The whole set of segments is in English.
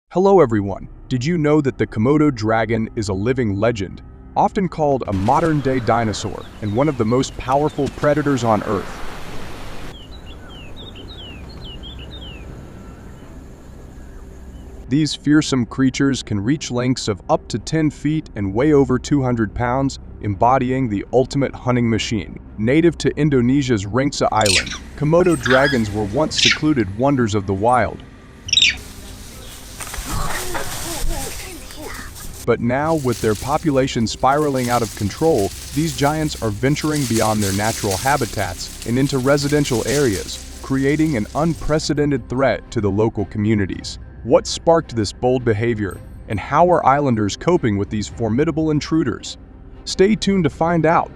Hello everyone! Did you know that the Komodo dragon is a living legend, often called a modern-day dinosaur and one of the most powerful predators on Earth? These fearsome creatures can reach lengths of up to 10 feet and weigh over 200 pounds, embodying the ultimate hunting machine. Native to Indonesia's Rinca Island, Komodo dragons were once secluded wonders of the wild. But now, with their population spiraling out of control, these giants are venturing beyond their natural habitats and into residential areas, creating an unprecedented threat to the local communities. What sparked this bold behavior, and how are islanders coping with these formidable intruders? Stay tuned to find out.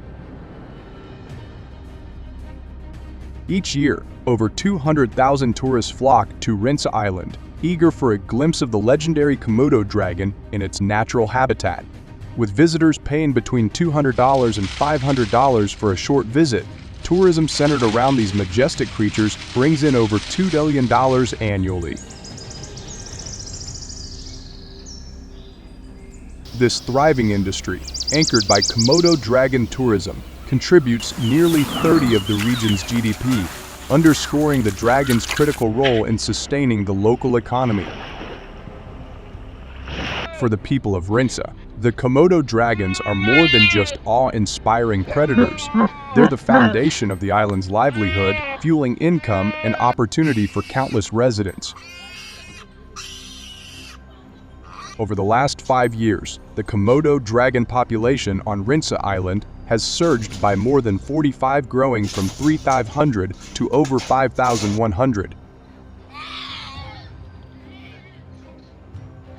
Each year, over 200,000 tourists flock to Rinca Island, eager for a glimpse of the legendary Komodo dragon in its natural habitat. With visitors paying between $200 and $500 for a short visit, tourism centered around these majestic creatures brings in over $2 billion annually. This thriving industry, anchored by Komodo dragon tourism, contributes nearly 30% of the region's GDP, underscoring the dragon's critical role in sustaining the local economy. For the people of Rinca, the Komodo dragons are more than just awe-inspiring predators. They're the foundation of the island's livelihood, fueling income and opportunity for countless residents. Over the last 5 years, the Komodo dragon population on Rinca Island has surged by more than 45%, growing from 3,500 to over 5,100.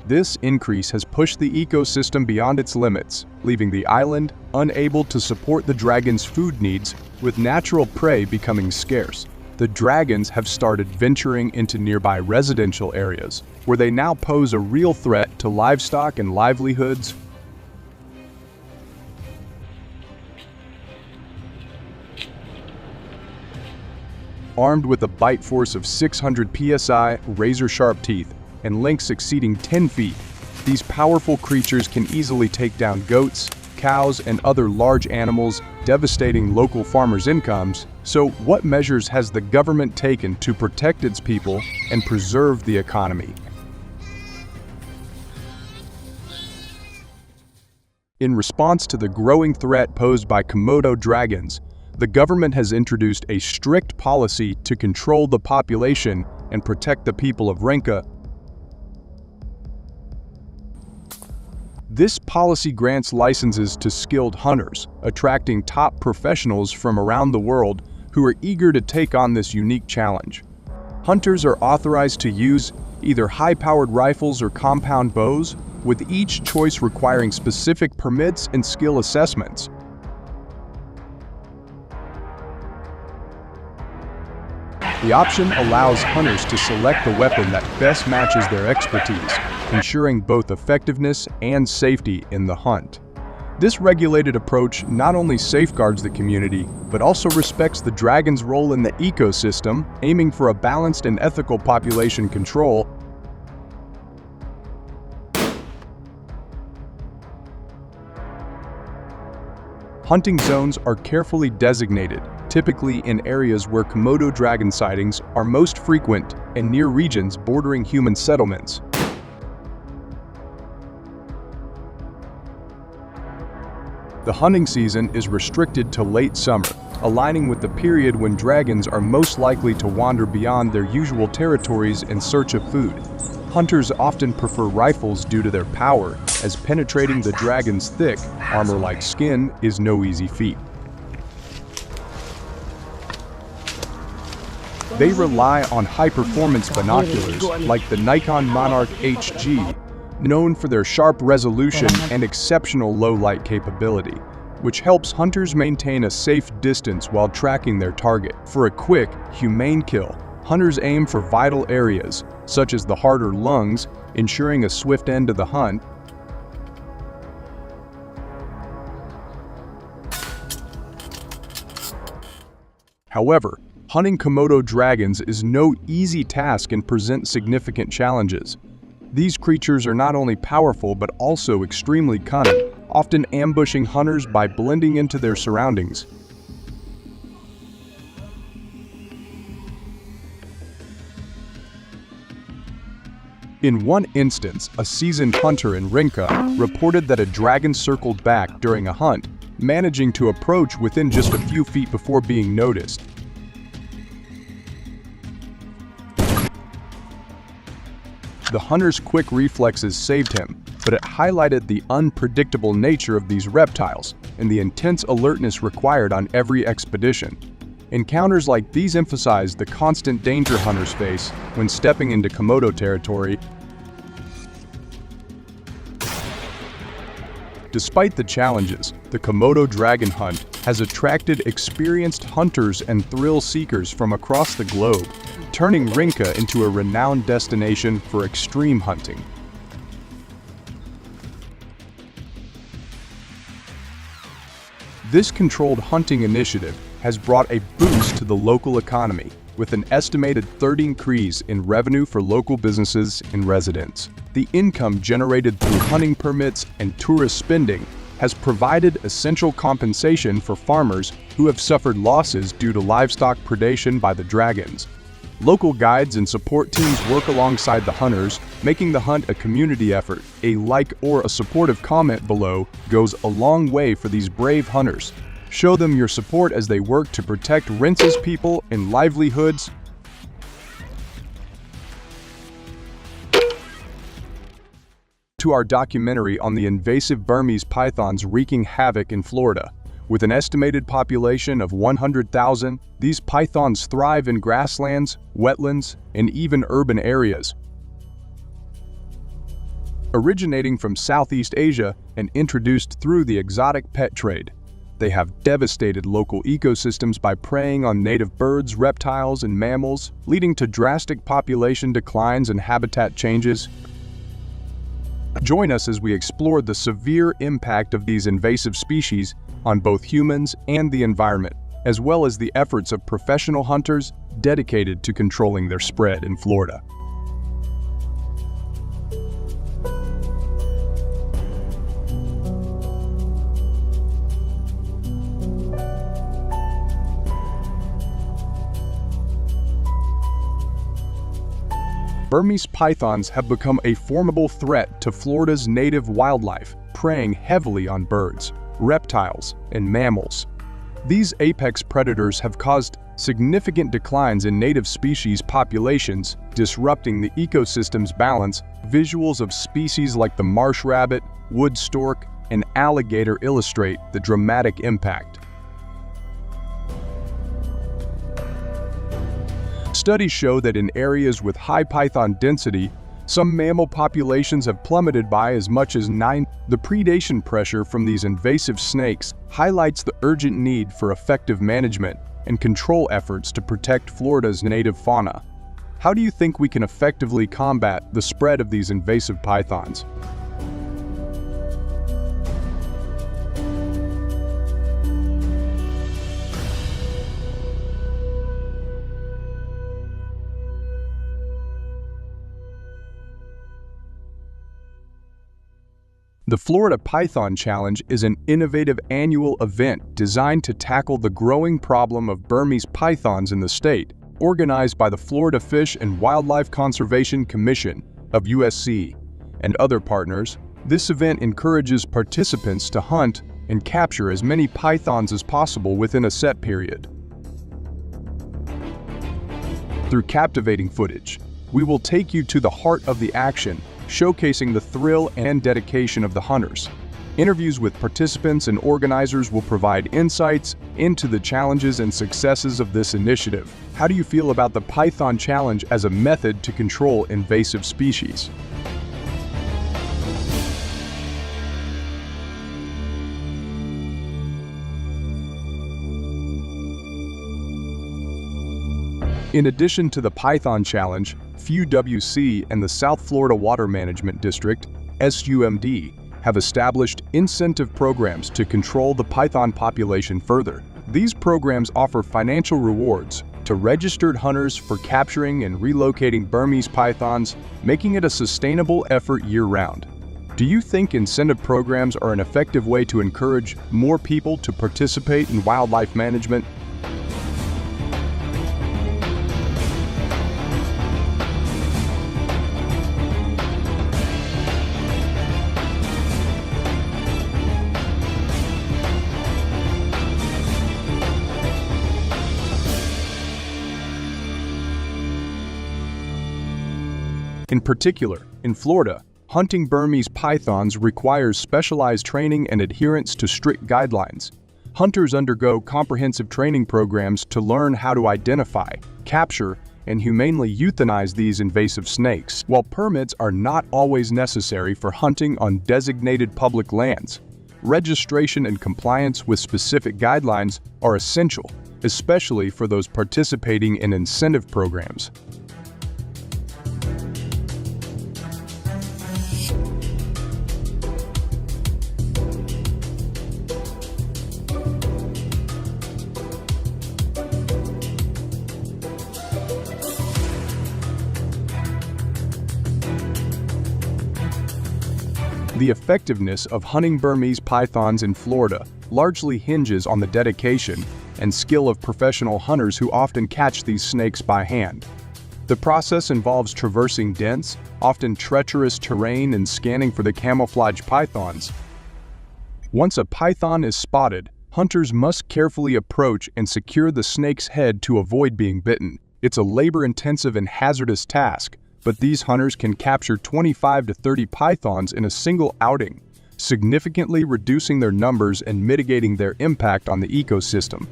This increase has pushed the ecosystem beyond its limits, leaving the island unable to support the dragon's food needs, with natural prey becoming scarce. The dragons have started venturing into nearby residential areas, where they now pose a real threat to livestock and livelihoods. Armed with a bite force of 600 psi, razor-sharp teeth, and lengths exceeding 10 feet, these powerful creatures can easily take down goats, cows, and other large animals, devastating local farmers' incomes. So, what measures has the government taken to protect its people and preserve the economy? In response to the growing threat posed by Komodo dragons, the government has introduced a strict policy to control the population and protect the people of Rinca. This policy grants licenses to skilled hunters, attracting top professionals from around the world who are eager to take on this unique challenge. Hunters are authorized to use either high-powered rifles or compound bows, with each choice requiring specific permits and skill assessments. The option allows hunters to select the weapon that best matches their expertise, ensuring both effectiveness and safety in the hunt. This regulated approach not only safeguards the community, but also respects the dragon's role in the ecosystem, aiming for a balanced and ethical population control. Hunting zones are carefully designated, typically in areas where Komodo dragon sightings are most frequent and near regions bordering human settlements. The hunting season is restricted to late summer, aligning with the period when dragons are most likely to wander beyond their usual territories in search of food. Hunters often prefer rifles due to their power, as penetrating the dragon's thick, armor-like skin is no easy feat. They rely on high-performance binoculars like the Nikon Monarch HG, known for their sharp resolution and exceptional low-light capability, which helps hunters maintain a safe distance while tracking their target. For a quick, humane kill, Hunters aim for vital areas, such as the heart or lungs, ensuring a swift end to the hunt. However, hunting Komodo dragons is no easy task and presents significant challenges. These creatures are not only powerful but also extremely cunning, often ambushing hunters by blending into their surroundings. In one instance, a seasoned hunter in Rinka reported that a dragon circled back during a hunt, managing to approach within just a few feet before being noticed. The hunter's quick reflexes saved him, but it highlighted the unpredictable nature of these reptiles and the intense alertness required on every expedition. Encounters like these emphasize the constant danger hunters face when stepping into Komodo territory. Despite the challenges, the Komodo dragon hunt has attracted experienced hunters and thrill seekers from across the globe, turning Rinka into a renowned destination for extreme hunting. This controlled hunting initiative has brought a boost to the local economy, with an estimated 30% increase in revenue for local businesses and residents. The income generated through hunting permits and tourist spending has provided essential compensation for farmers who have suffered losses due to livestock predation by the dragons. Local guides and support teams work alongside the hunters, making the hunt a community effort. A like or a supportive comment below goes a long way for these brave hunters. Show them your support as they work to protect Rinka's people and livelihoods. To our documentary on the invasive Burmese pythons wreaking havoc in Florida. With an estimated population of 100,000, these pythons thrive in grasslands, wetlands, and even urban areas. Originating from Southeast Asia and introduced through the exotic pet trade, they have devastated local ecosystems by preying on native birds, reptiles, and mammals, leading to drastic population declines and habitat changes. Join us as we explore the severe impact of these invasive species on both humans and the environment, as well as the efforts of professional hunters dedicated to controlling their spread in Florida. Burmese pythons have become a formidable threat to Florida's native wildlife, preying heavily on birds, reptiles, and mammals. These apex predators have caused significant declines in native species populations, disrupting the ecosystem's balance. Visuals of species like the marsh rabbit, wood stork, and alligator illustrate the dramatic impact. Studies show that in areas with high python density, some mammal populations have plummeted by as much as 9. The predation pressure from these invasive snakes highlights the urgent need for effective management and control efforts to protect Florida's native fauna. How do you think we can effectively combat the spread of these invasive pythons? The Florida Python Challenge is an innovative annual event designed to tackle the growing problem of Burmese pythons in the state. Organized by the Florida Fish and Wildlife Conservation Commission of USC and other partners, this event encourages participants to hunt and capture as many pythons as possible within a set period. Through captivating footage, we will take you to the heart of the action, showcasing the thrill and dedication of the hunters. Interviews with participants and organizers will provide insights into the challenges and successes of this initiative. How do you feel about the Python Challenge as a method to control invasive species? In addition to the Python Challenge, FEW-WC and the South Florida Water Management District, SUMD, have established incentive programs to control the python population further. These programs offer financial rewards to registered hunters for capturing and relocating Burmese pythons, making it a sustainable effort year-round. Do you think incentive programs are an effective way to encourage more people to participate in wildlife management? In particular, in Florida, hunting Burmese pythons requires specialized training and adherence to strict guidelines. Hunters undergo comprehensive training programs to learn how to identify, capture, and humanely euthanize these invasive snakes. While permits are not always necessary for hunting on designated public lands, registration and compliance with specific guidelines are essential, especially for those participating in incentive programs. The effectiveness of hunting Burmese pythons in Florida largely hinges on the dedication and skill of professional hunters who often catch these snakes by hand. The process involves traversing dense, often treacherous terrain and scanning for the camouflage pythons. Once a python is spotted, hunters must carefully approach and secure the snake's head to avoid being bitten. It's a labor-intensive and hazardous task, but these hunters can capture 25 to 30 pythons in a single outing, significantly reducing their numbers and mitigating their impact on the ecosystem.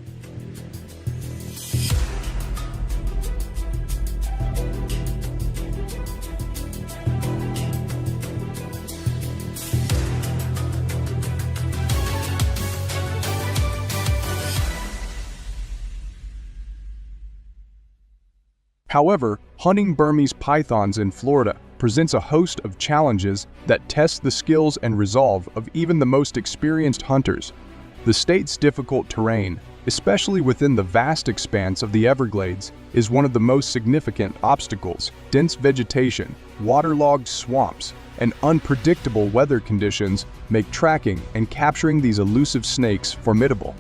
However, hunting Burmese pythons in Florida presents a host of challenges that test the skills and resolve of even the most experienced hunters. The state's difficult terrain, especially within the vast expanse of the Everglades, is one of the most significant obstacles. Dense vegetation, waterlogged swamps, and unpredictable weather conditions make tracking and capturing these elusive snakes formidable.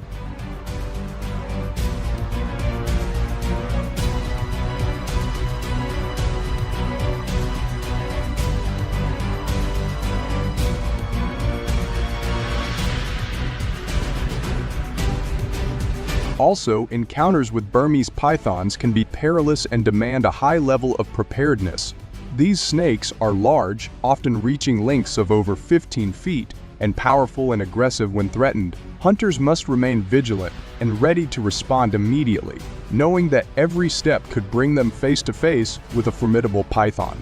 Also, encounters with Burmese pythons can be perilous and demand a high level of preparedness. These snakes are large, often reaching lengths of over 15 feet, and powerful and aggressive when threatened. Hunters must remain vigilant and ready to respond immediately, knowing that every step could bring them face to face with a formidable python.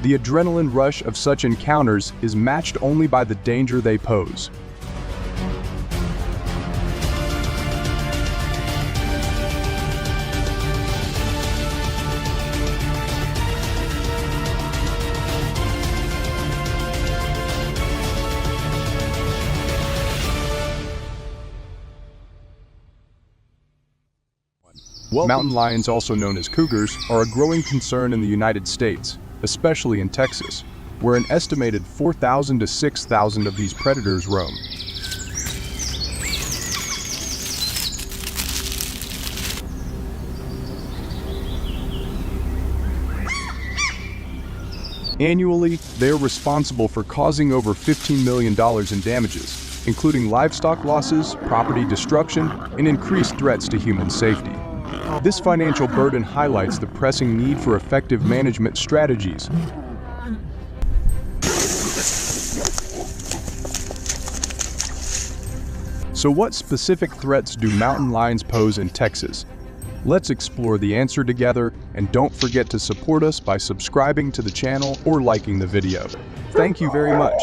The adrenaline rush of such encounters is matched only by the danger they pose. Mountain lions, also known as cougars, are a growing concern in the United States, especially in Texas, where an estimated 4,000 to 6,000 of these predators roam. Annually, they are responsible for causing over $15 million in damages, including livestock losses, property destruction, and increased threats to human safety. This financial burden highlights the pressing need for effective management strategies. So what specific threats do mountain lions pose in Texas? Let's explore the answer together, and don't forget to support us by subscribing to the channel or liking the video. Thank you very much.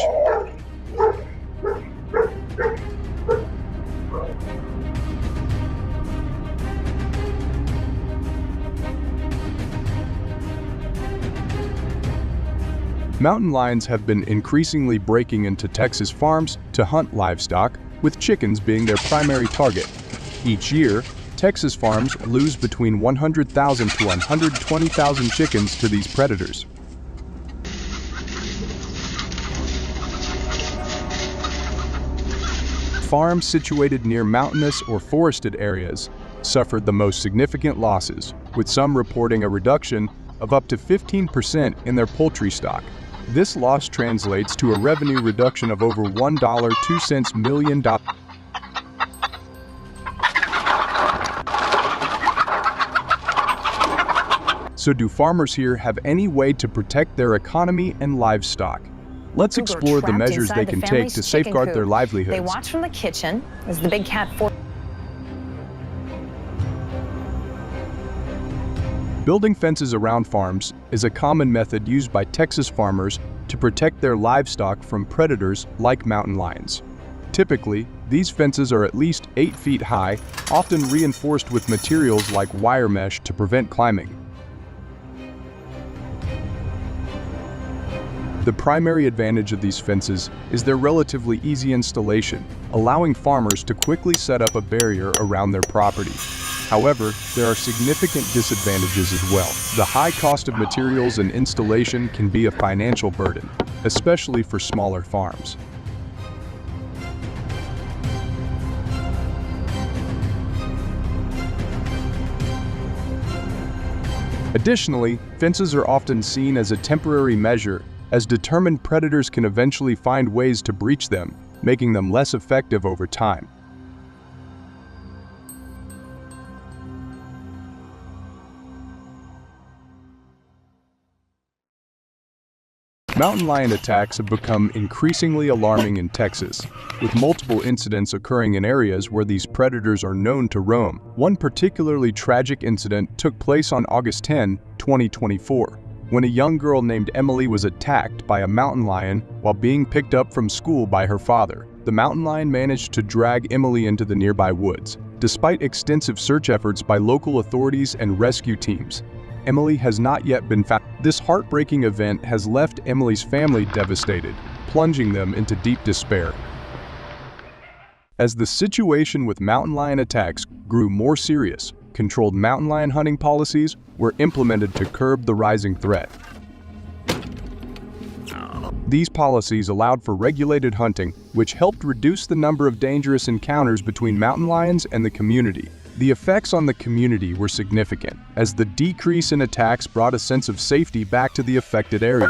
Mountain lions have been increasingly breaking into Texas farms to hunt livestock, with chickens being their primary target. Each year, Texas farms lose between 100,000 to 120,000 chickens to these predators. Farms situated near mountainous or forested areas suffered the most significant losses, with some reporting a reduction of up to 15% in their poultry stock. This loss translates to a revenue reduction of over $1.02 million. So do farmers here have any way to protect their economy and livestock? Let's explore the measures they can take to safeguard their livelihoods. They watch from the kitchen as the big cat Building fences around farms is a common method used by Texas farmers to protect their livestock from predators like mountain lions. Typically, these fences are at least 8 feet high, often reinforced with materials like wire mesh to prevent climbing. The primary advantage of these fences is their relatively easy installation, allowing farmers to quickly set up a barrier around their property. However, there are significant disadvantages as well. The high cost of materials and installation can be a financial burden, especially for smaller farms. Additionally, fences are often seen as a temporary measure, as determined predators can eventually find ways to breach them, making them less effective over time. Mountain lion attacks have become increasingly alarming in Texas, with multiple incidents occurring in areas where these predators are known to roam. One particularly tragic incident took place on August 10, 2024, when a young girl named Emily was attacked by a mountain lion while being picked up from school by her father. The mountain lion managed to drag Emily into the nearby woods. Despite extensive search efforts by local authorities and rescue teams, Emily has not yet been found. This heartbreaking event has left Emily's family devastated, plunging them into deep despair. As the situation with mountain lion attacks grew more serious, controlled mountain lion hunting policies were implemented to curb the rising threat. These policies allowed for regulated hunting, which helped reduce the number of dangerous encounters between mountain lions and the community. The effects on the community were significant, as the decrease in attacks brought a sense of safety back to the affected areas.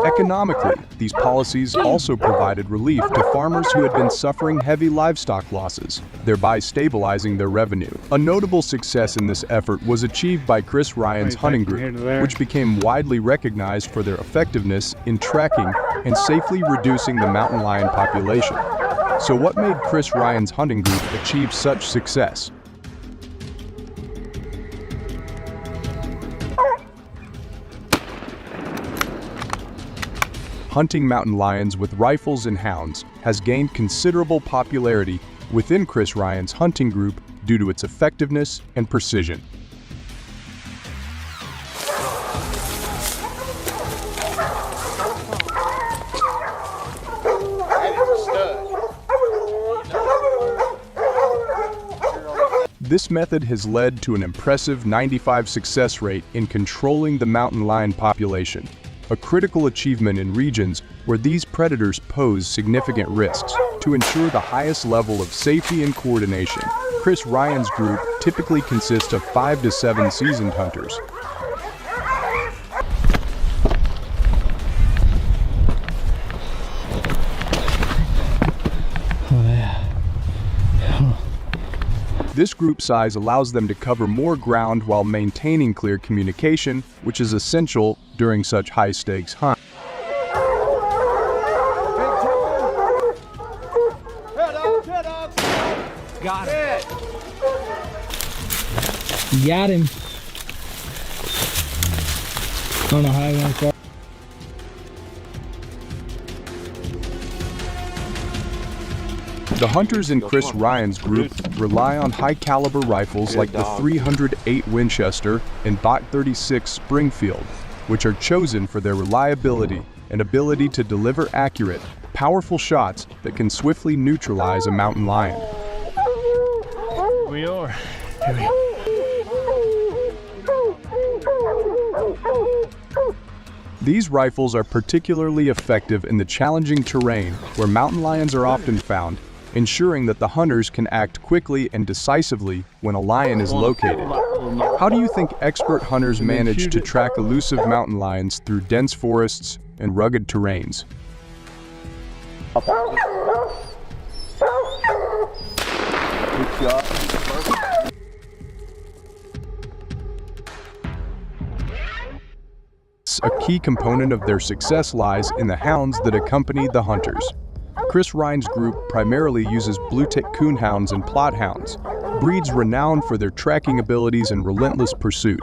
Economically, these policies also provided relief to farmers who had been suffering heavy livestock losses, thereby stabilizing their revenue. A notable success in this effort was achieved by Chris Ryan's hunting group, which became widely recognized for their effectiveness in tracking and safely reducing the mountain lion population. So what made Chris Ryan's hunting group achieve such success? Hunting mountain lions with rifles and hounds has gained considerable popularity within Chris Ryan's hunting group due to its effectiveness and precision. This method has led to an impressive 95% success rate in controlling the mountain lion population, a critical achievement in regions where these predators pose significant risks. To ensure the highest level of safety and coordination, Chris Ryan's group typically consists of 5 to 7 seasoned hunters. This group size allows them to cover more ground while maintaining clear communication, which is essential during such high-stakes hunts. Got him. Got him. I don't know how I went far. The hunters in Chris Ryan's group rely on high-caliber rifles like the 308 Winchester and .36 Springfield, which are chosen for their reliability and ability to deliver accurate, powerful shots that can swiftly neutralize a mountain lion. We are. These rifles are particularly effective in the challenging terrain where mountain lions are often found, ensuring that the hunters can act quickly and decisively when a lion is located. How do you think expert hunters manage to track elusive mountain lions through dense forests and rugged terrains? A key component of their success lies in the hounds that accompany the hunters. Chris Ryan's group primarily uses blue-tick coonhounds and plot hounds, breeds renowned for their tracking abilities and relentless pursuit.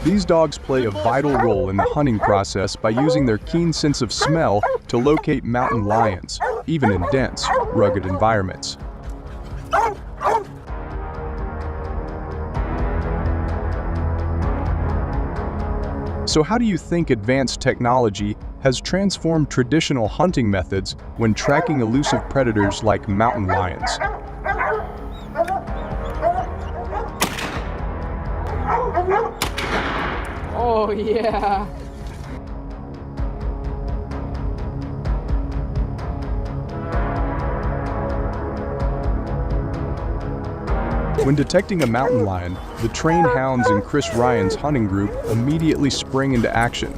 These dogs play a vital role in the hunting process by using their keen sense of smell to locate mountain lions, even in dense, rugged environments. So how do you think advanced technology has transformed traditional hunting methods when tracking elusive predators like mountain lions? Oh, yeah. When detecting a mountain lion, the trained hounds in Chris Ryan's hunting group immediately spring into action.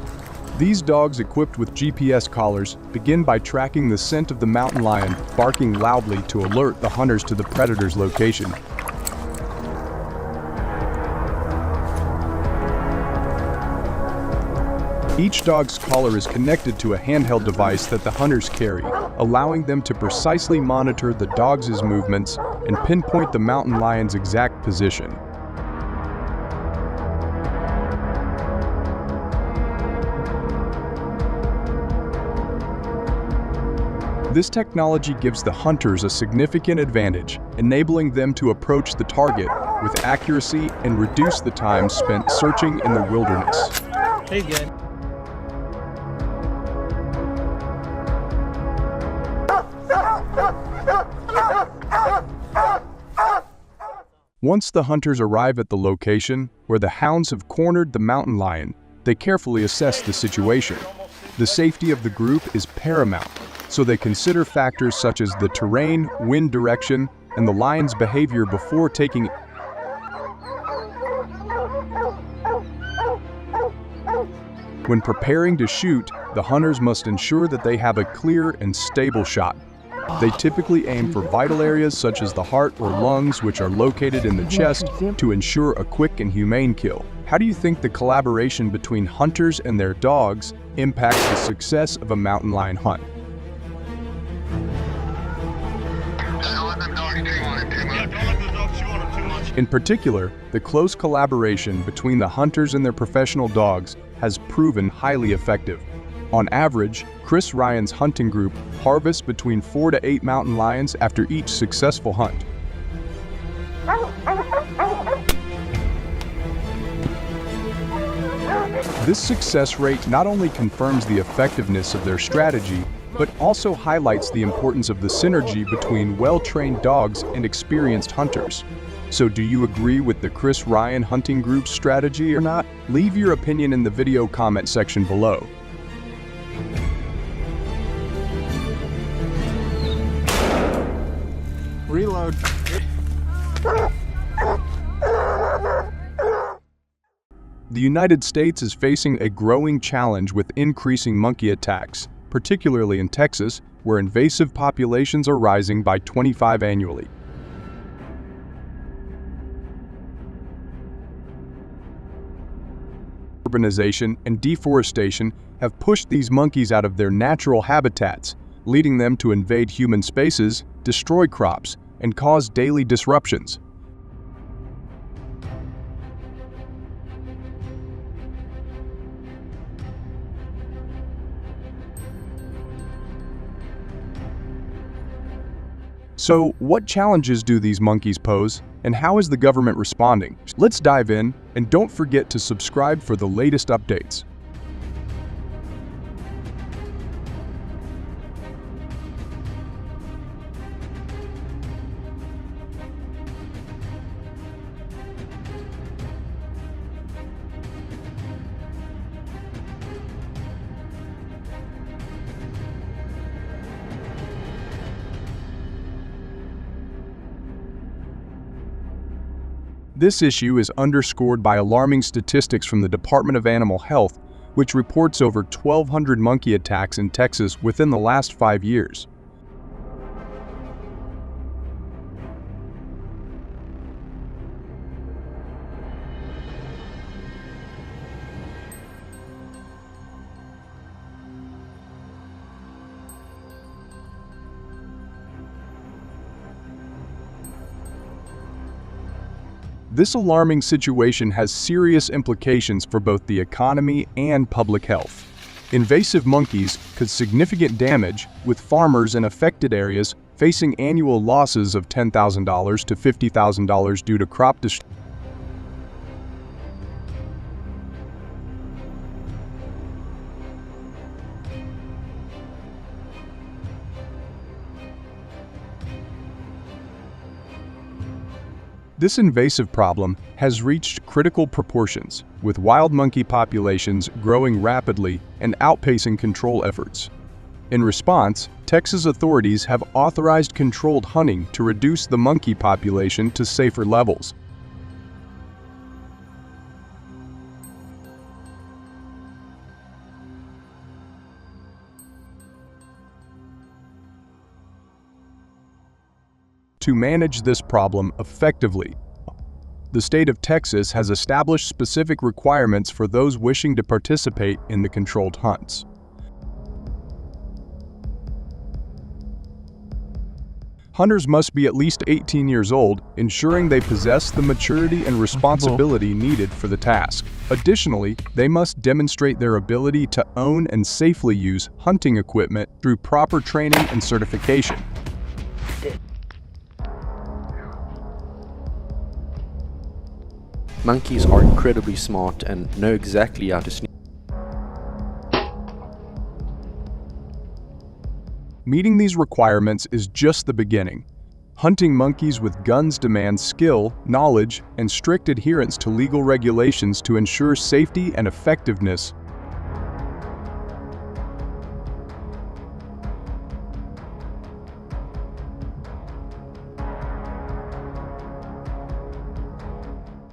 These dogs, equipped with GPS collars, begin by tracking the scent of the mountain lion, barking loudly to alert the hunters to the predator's location. Each dog's collar is connected to a handheld device that the hunters carry, allowing them to precisely monitor the dog's movements and pinpoint the mountain lion's exact position. This technology gives the hunters a significant advantage, enabling them to approach the target with accuracy and reduce the time spent searching in the wilderness. He's good. Once the hunters arrive at the location where the hounds have cornered the mountain lion, they carefully assess the situation. The safety of the group is paramount, so they consider factors such as the terrain, wind direction, and the lion's behavior before taking. When preparing to shoot, the hunters must ensure that they have a clear and stable shot. They typically aim for vital areas such as the heart or lungs, which are located in the chest, to ensure a quick and humane kill. How do you think the collaboration between hunters and their dogs impacts the success of a mountain lion hunt? In particular, the close collaboration between the hunters and their professional dogs has proven highly effective. On average, Chris Ryan's hunting group harvests between 4 to 8 mountain lions after each successful hunt. This success rate not only confirms the effectiveness of their strategy, but also highlights the importance of the synergy between well-trained dogs and experienced hunters. So do you agree with the Chris Ryan Hunting Group's strategy or not? Leave your opinion in the video comment section below. Reload. The United States is facing a growing challenge with increasing monkey attacks, particularly in Texas, where invasive populations are rising by 25 annually. Urbanization and deforestation have pushed these monkeys out of their natural habitats, leading them to invade human spaces, destroy crops, and cause daily disruptions. So, what challenges do these monkeys pose, and how is the government responding? Let's dive in, and don't forget to subscribe for the latest updates. This issue is underscored by alarming statistics from the Department of Animal Health, which reports over 1,200 monkey attacks in Texas within the last 5 years. This alarming situation has serious implications for both the economy and public health. Invasive monkeys could significant damage, with farmers in affected areas facing annual losses of $10,000 to $50,000 due to crop destruction. This invasive problem has reached critical proportions, with wild monkey populations growing rapidly and outpacing control efforts. In response, Texas authorities have authorized controlled hunting to reduce the monkey population to safer levels. To manage this problem effectively, the state of Texas has established specific requirements for those wishing to participate in the controlled hunts. Hunters must be at least 18 years old, ensuring they possess the maturity and responsibility needed for the task. Additionally, they must demonstrate their ability to own and safely use hunting equipment through proper training and certification. Monkeys are incredibly smart and know exactly how to sneak. Meeting these requirements is just the beginning. Hunting monkeys with guns demands skill, knowledge, and strict adherence to legal regulations to ensure safety and effectiveness.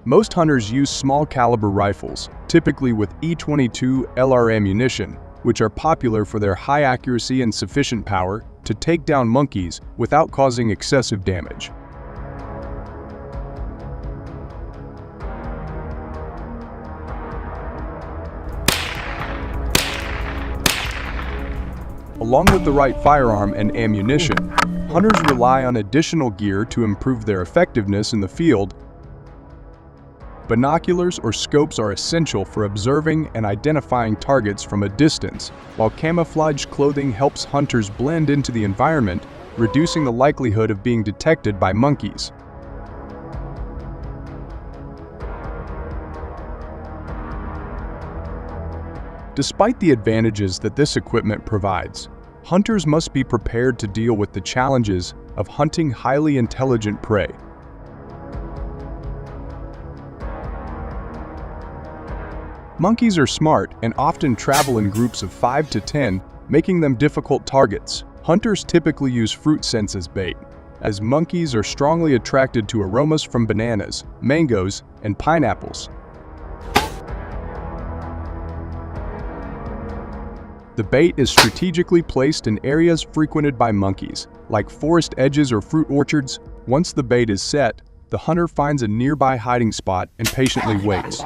Most hunters use small caliber rifles, typically with .22 LR ammunition, which are popular for their high accuracy and sufficient power to take down monkeys without causing excessive damage. Along with the right firearm and ammunition, hunters rely on additional gear to improve their effectiveness in the field. Binoculars or scopes are essential for observing and identifying targets from a distance, while camouflage clothing helps hunters blend into the environment, reducing the likelihood of being detected by monkeys. Despite the advantages that this equipment provides, hunters must be prepared to deal with the challenges of hunting highly intelligent prey. Monkeys are smart and often travel in groups of 5 to 10, making them difficult targets. Hunters typically use fruit scents as bait, as monkeys are strongly attracted to aromas from bananas, mangoes, and pineapples. The bait is strategically placed in areas frequented by monkeys, like forest edges or fruit orchards. Once the bait is set, the hunter finds a nearby hiding spot and patiently waits.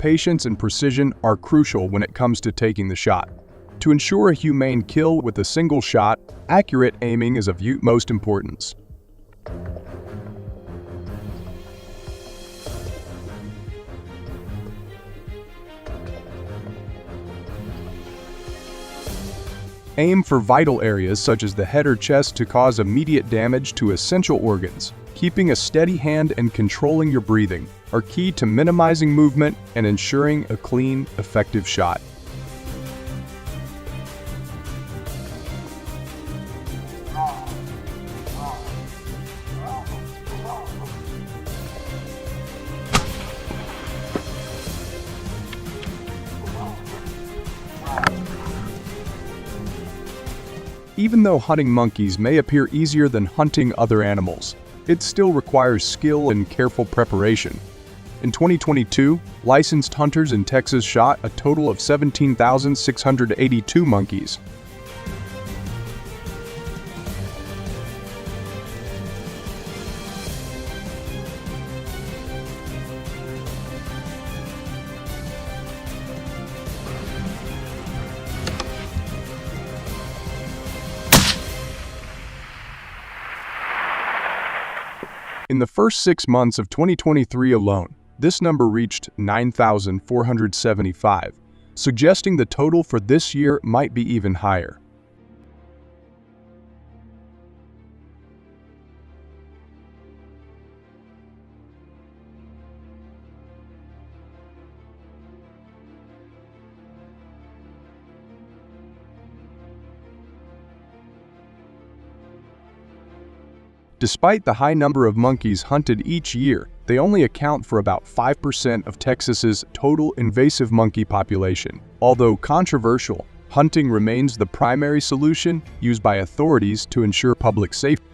Patience and precision are crucial when it comes to taking the shot. To ensure a humane kill with a single shot, accurate aiming is of utmost importance. Aim for vital areas such as the head or chest to cause immediate damage to essential organs. Keeping a steady hand and controlling your breathing are key to minimizing movement and ensuring a clean, effective shot. Even though hunting monkeys may appear easier than hunting other animals, it still requires skill and careful preparation. In 2022, licensed hunters in Texas shot a total of 17,682 monkeys. In the first 6 months of 2023 alone, this number reached 9,475, suggesting the total for this year might be even higher. Despite the high number of monkeys hunted each year, they only account for about 5% of Texas's total invasive monkey population. Although controversial, hunting remains the primary solution used by authorities to ensure public safety.